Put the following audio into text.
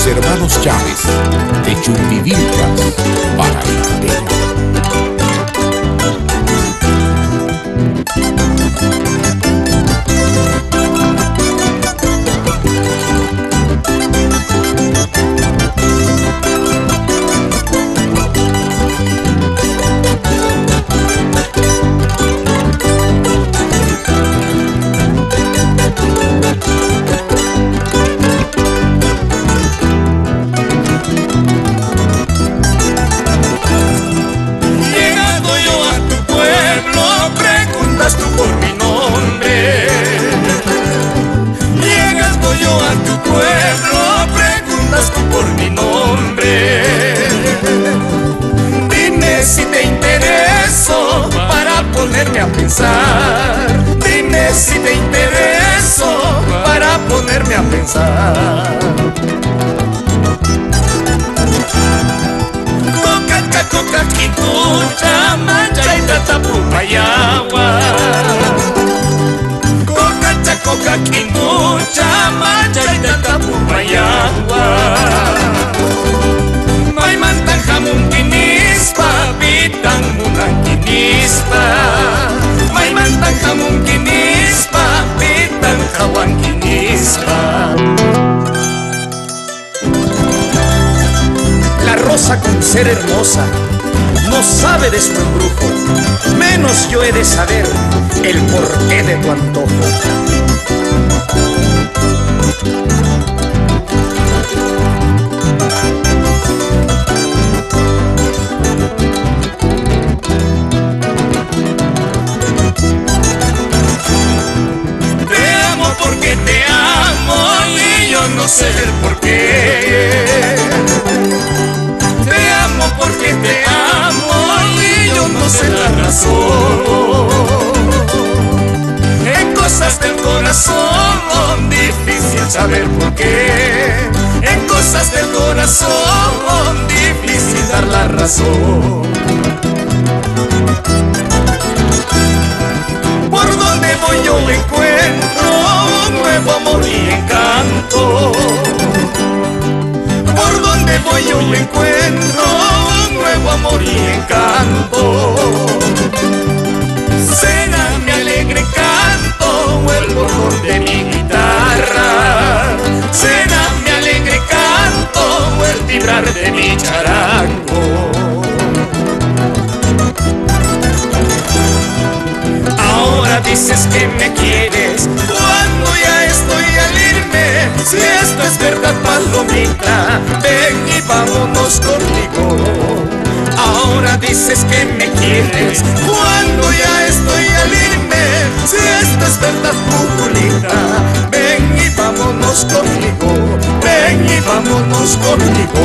Los hermanos Chávez de Chumbivilcas para el Andero. A pensar, dime si te intereso para ponerme a pensar. Coca, coca, quitucha, mancha y tatapupayagua. Coca, quitucha, mancha y tatapupayagua. May mantajamun kinispa, bitang munang kinispa. May mantajamun kinispa, bitang kawang kinispa. La rosa con ser hermosa no sabe de su embrujo, menos yo he de saber el porqué de tu antojo. No sé el porqué. Te amo porque te amo y yo no sé la razón. En cosas del corazón difícil saber por qué. En cosas del corazón difícil dar la razón. Por donde voy yo encuentro un nuevo amor y encanto. Por donde voy yo encuentro un nuevo amor y encanto. Será mi alegre canto o el color de mi guitarra. Será mi alegre canto o el vibrar de mi charango. Ahora dices que me quieres cuando ya estoy al irme. Si esto es verdad, palomita, ven y vámonos conmigo. Ahora dices que me quieres cuando ya estoy al irme. Si esto es verdad, pupulita, ven y vámonos conmigo. Ven y vámonos conmigo.